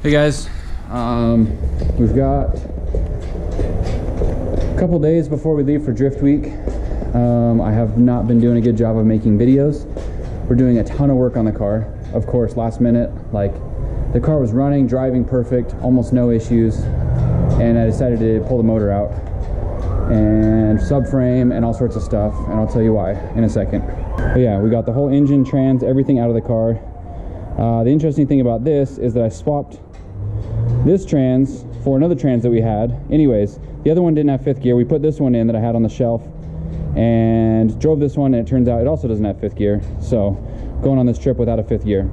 Hey guys, we've got a couple days before we leave for Drift Week. I have not been doing a good job of making videos. We're doing a ton of work on the car. Of course, last minute, like the car was running, driving perfect, almost no issues, and I decided to pull the motor out and subframe and all sorts of stuff, and I'll tell you why in a second. But yeah, we got the whole engine, trans, everything out of the car. The interesting thing about this is that I swapped this trans for another trans that we had. Anyways, the other one didn't have fifth gear. We put this one in that I had on the shelf and drove this one, and it turns out it also doesn't have fifth gear. So going on this trip without a fifth gear.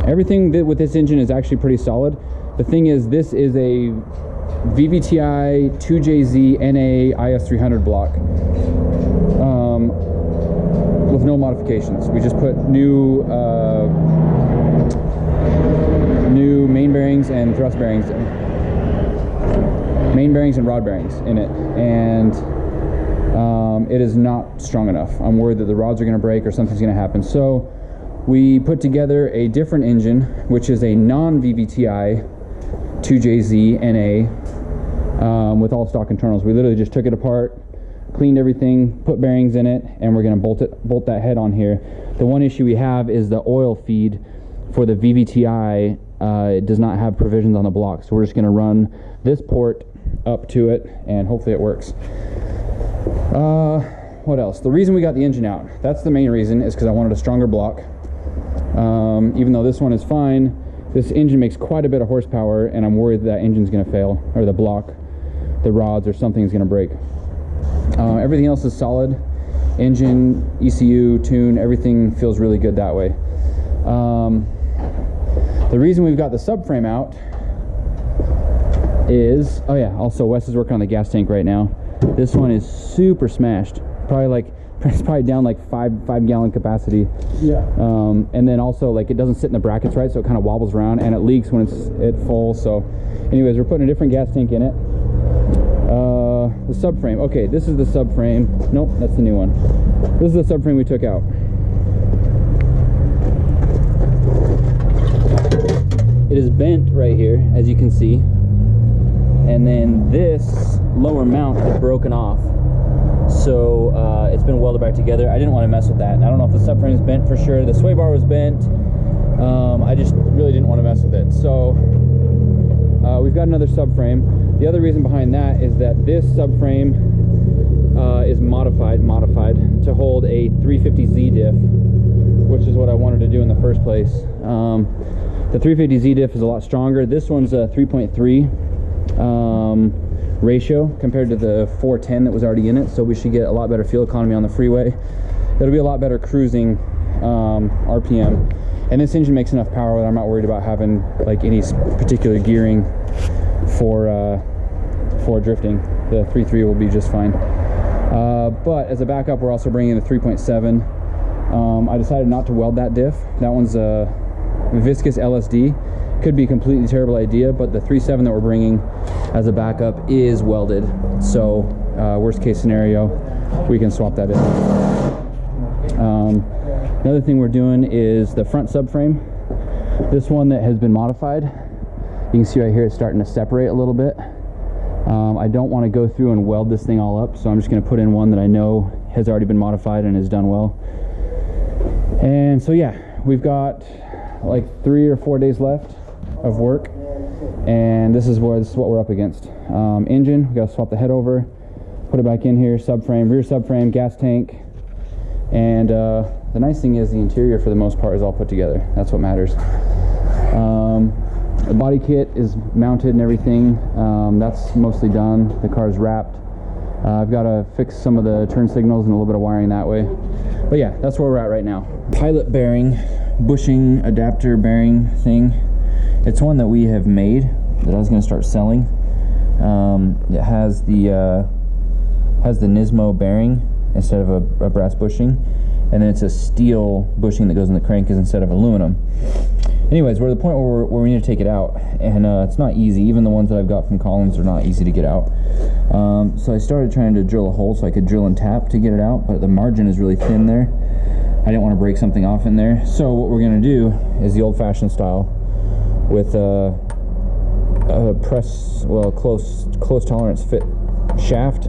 Everything with this engine is actually pretty solid. The thing is, this is a VVTi 2JZ NA IS300 block with no modifications. We just put new main bearings and thrust bearings, main bearings and rod bearings in it, and it is not strong enough. I'm worried that the rods are going to break or something's going to happen. So we put together a different engine, which is a non-VVTi 2JZ NA with all stock internals. We literally just took it apart, cleaned everything, put bearings in it, and we're going to bolt that head on here. The one issue we have is the oil feed for the VVTi. It does not have provisions on the block, so we're just going to run this port up to it and hopefully it works. What else? The reason we got the engine out, that's the main reason, is because I wanted a stronger block. Even though this one is fine, this engine makes quite a bit of horsepower, and I'm worried that engine's going to fail, or the block, the rods, or something's going to break. Everything else is solid. Engine, ECU, tune, everything feels really good that way. The reason we've got the subframe out is, oh yeah, also Wes is working on the gas tank right now. This one is super smashed. It's probably down like five gallon capacity. Yeah. And then also, like, it doesn't sit in the brackets right, so it kind of wobbles around and it leaks when it's full. So anyways, we're putting a different gas tank in it. The subframe, okay, this is the subframe. Nope, that's the new one. This is the subframe we took out. It is bent right here, as you can see, and then this lower mount is broken off, so it's been welded back together. I didn't want to mess with that. I don't know if the subframe is bent for sure. The sway bar was bent. I just really didn't want to mess with it. So we've got another subframe. The other reason behind that is that this subframe is modified to hold a 350Z diff, which is what I wanted to do in the first place. The 350Z diff is a lot stronger. This one's a 3.3 ratio compared to the 410 that was already in it, so we should get a lot better fuel economy on the freeway. It'll be a lot better cruising RPM, and this engine makes enough power that I'm not worried about having like any particular gearing for drifting. The 3.3 will be just fine. But as a backup, we're also bringing the 3.7. I decided not to weld that diff. That one's a viscous LSD. Could be a completely terrible idea, but the 3.7 that we're bringing as a backup is welded. So worst case scenario, we can swap that in. Another thing we're doing is the front subframe. This one that has been modified, you can see right here it's starting to separate a little bit. I don't want to go through and weld this thing all up, so I'm just going to put in one that I know has already been modified and is done well. And so yeah, we've got like 3 or 4 days left of work, and this is what we're up against. Engine, we got to swap the head over, put it back in here, subframe, rear subframe, gas tank, and the nice thing is the interior for the most part is all put together. That's what matters. The body kit is mounted and everything. That's mostly done. The car's wrapped. I've got to fix some of the turn signals and a little bit of wiring that way. But yeah, that's where we're at right now. Pilot bearing, bushing adapter bearing thing. It's one that we have made that I was going to start selling. It has the Nismo bearing instead of a brass bushing, and then it's a steel bushing that goes in the crank instead of aluminum. Anyways, we're at the point where we need to take it out, and it's not easy. Even the ones that I've got from Collins are not easy to get out. So I started trying to drill a hole so I could drill and tap to get it out, but the margin is really thin there. I didn't want to break something off in there. So what we're gonna do is the old-fashioned style with a press, well, close tolerance fit shaft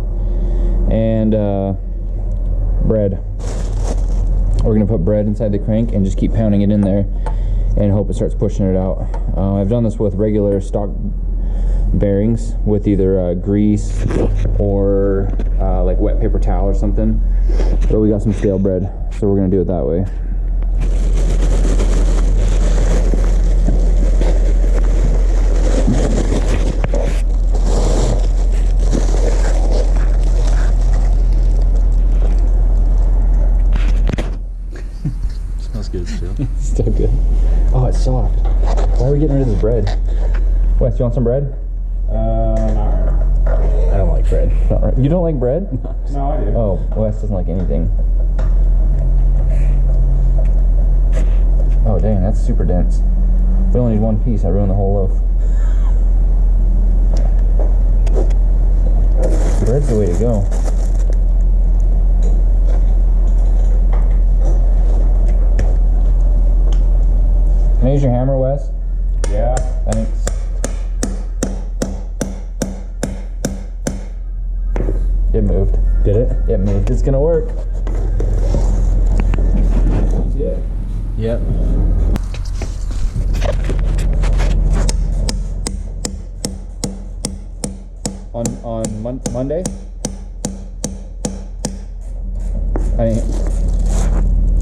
and bread. We're gonna put bread inside the crank and just keep pounding it in there and hope it starts pushing it out. I've done this with regular stock bearings with either grease or like wet paper towel or something, but we got some stale bread, so we're gonna do it that way. Smells good still. Still good. Oh, it's soft. Why are we getting rid of this bread? Wes, you want some bread? I don't like bread. Not right. You don't like bread? No, I do. Oh, Wes doesn't like anything. Oh, dang, that's super dense. We only need one piece. I ruined the whole loaf. Bread's the way to go. Can I use your hammer, Wes? Yeah. Thanks. It moved. Did it? It moved. It's gonna work. Yeah. Yep. On Monday? I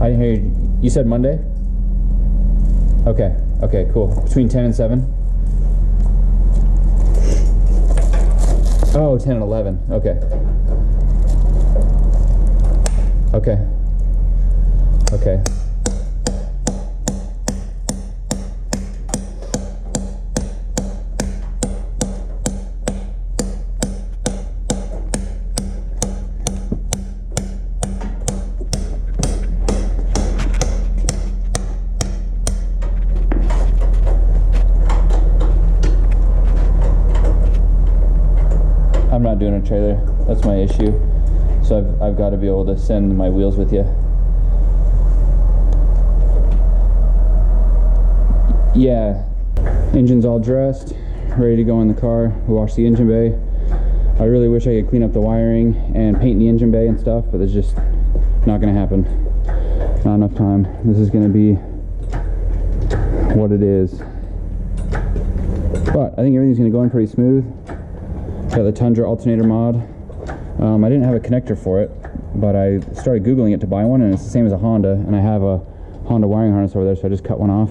didn't hear you. You said Monday? Okay. Okay, cool. Between 10 and 7? Oh, 10 and 11. Okay. Okay. Okay. I'm not doing a trailer. That's my issue. So I've got to be able to send my wheels with you. Yeah, engine's all dressed, ready to go in the car. We washed the engine bay. I really wish I could clean up the wiring and paint the engine bay and stuff, but it's just not gonna happen. Not enough time. This is gonna be what it is. But I think everything's gonna go in pretty smooth. Got the Tundra alternator mod. I didn't have a connector for it, but I started Googling it to buy one, and it's the same as a Honda, and I have a Honda wiring harness over there, so I just cut one off.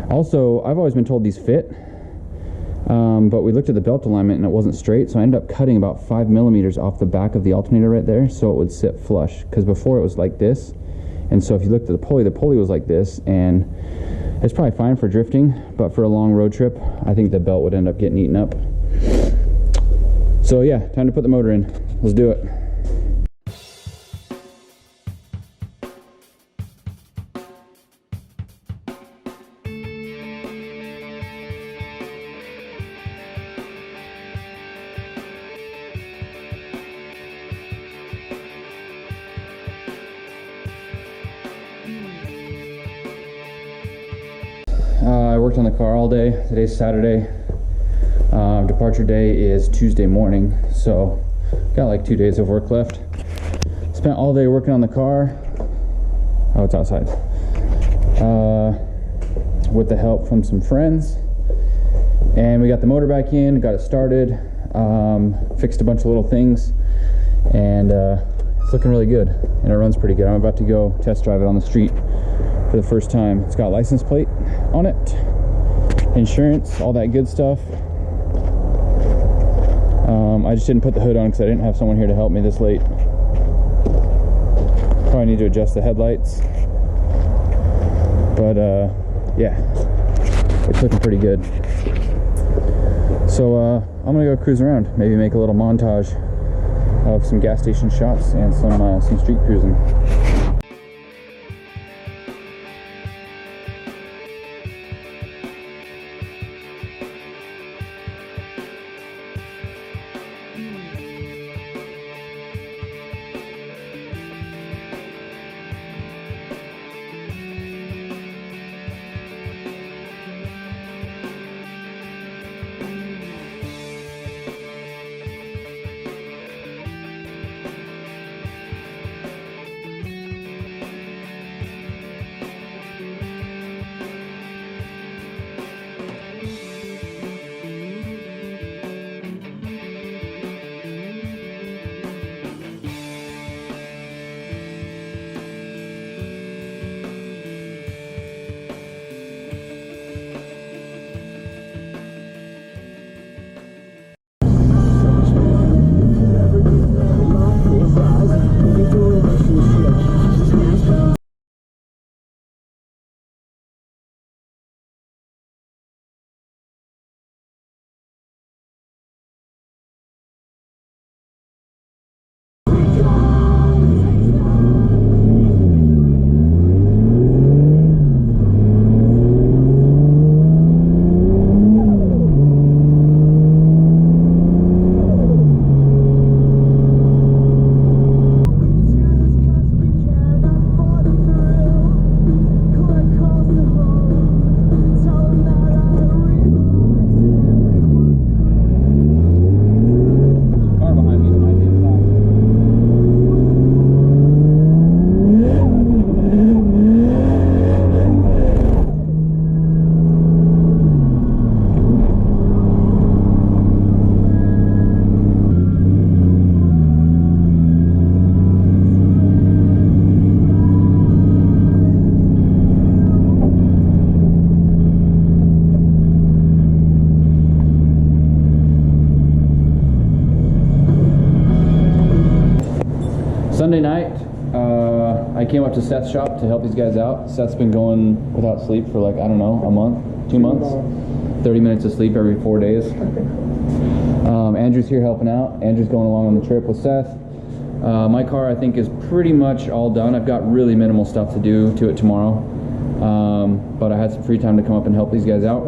Also, I've always been told these fit, but we looked at the belt alignment and it wasn't straight, so I ended up cutting about 5 millimeters off the back of the alternator right there so it would sit flush, because before it was like this. And so if you looked at the pulley was like this, and it's probably fine for drifting, but for a long road trip, I think the belt would end up getting eaten up. So yeah, time to put the motor in. Let's do it. I worked on the car all day. Today's Saturday. Departure day is Tuesday morning, so got like 2 days of work left. Spent all day working on the car. Oh, it's outside. With the help from some friends. And we got the motor back in, got it started, fixed a bunch of little things, and it's looking really good, and it runs pretty good. I'm about to go test drive it on the street for the first time. It's got license plate on it, insurance, all that good stuff. I just didn't put the hood on because I didn't have someone here to help me this late. Probably need to adjust the headlights, but yeah, it's looking pretty good. So I'm gonna go cruise around, maybe make a little montage of some gas station shots and some street cruising. Sunday night, I came up to Seth's shop to help these guys out. Seth's been going without sleep for like, I don't know, a month, 2 months. 30 minutes of sleep every 4 days. Andrew's here helping out. Andrew's going along on the trip with Seth. My car, I think, is pretty much all done. I've got really minimal stuff to do to it tomorrow. But I had some free time to come up and help these guys out.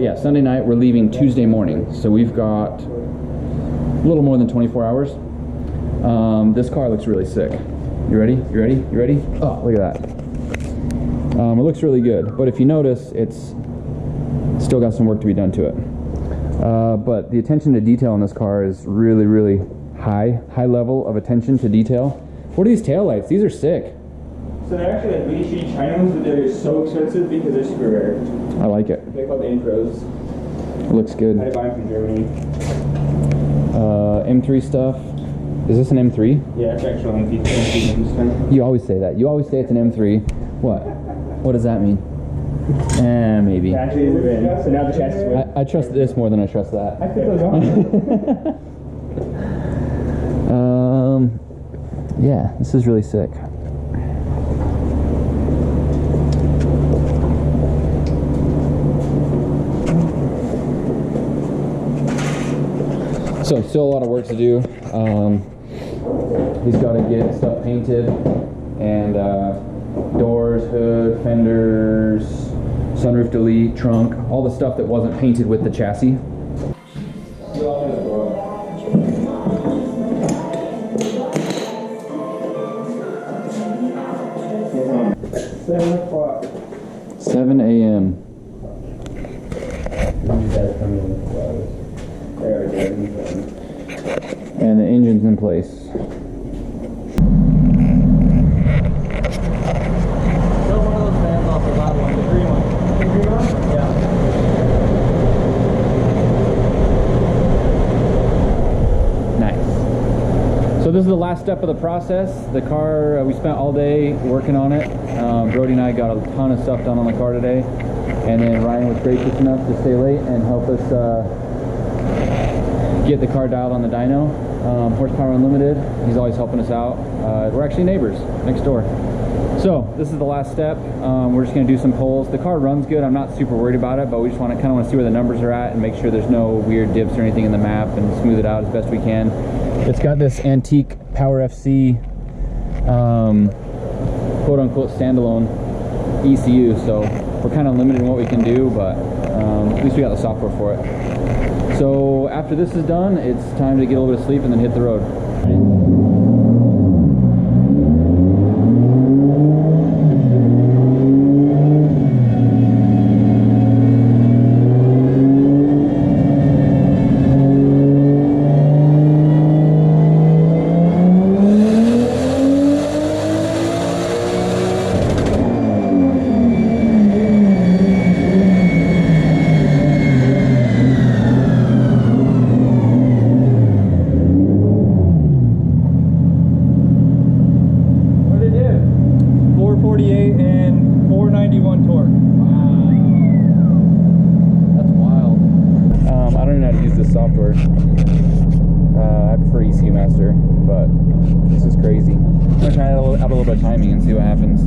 Yeah, Sunday night, we're leaving Tuesday morning. So we've got a little more than 24 hours. This car looks really sick. You ready? You ready? You ready? Oh, look at that. It looks really good, but if you notice, it's still got some work to be done to it. But the attention to detail on this car is really, really high level of attention to detail. What are these taillights? These are sick. So they're actually like really shitty China ones, but they're so expensive because they're super rare. I like it. They're called Intros. It looks good. I buy them from Germany. M3 stuff. Is this an M3? Yeah, it's actual M3. You always say that. You always say it's an M3. What? What does that mean? Maybe. It actually is a VIN, so now the chassis is I trust this more than I trust that. I put those on. Yeah, this is really sick. So still a lot of work to do. He's got to get stuff painted and doors, hood, fenders, sunroof delete, trunk, all the stuff that wasn't painted with the chassis. 7 o'clock. 7 a.m. And the engine's in place. So this is the last step of the process. The car, we spent all day working on it. Brody and I got a ton of stuff done on the car today. And then Ryan was gracious enough to stay late and help us get the car dialed on the dyno. Horsepower Unlimited, he's always helping us out. We're actually neighbors next door. So this is the last step. We're just gonna do some polls. The car runs good. I'm not super worried about it, but we just kind of want to see where the numbers are at and make sure there's no weird dips or anything in the map and smooth it out as best we can. It's got this antique Power FC quote-unquote standalone ECU, so we're kind of limited in what we can do, but at least we got the software for it. So after this is done, it's time to get a little bit of sleep and then hit the road. Software. I prefer ECU Master, but this is crazy. I'm gonna try out a little bit of timing and see what happens.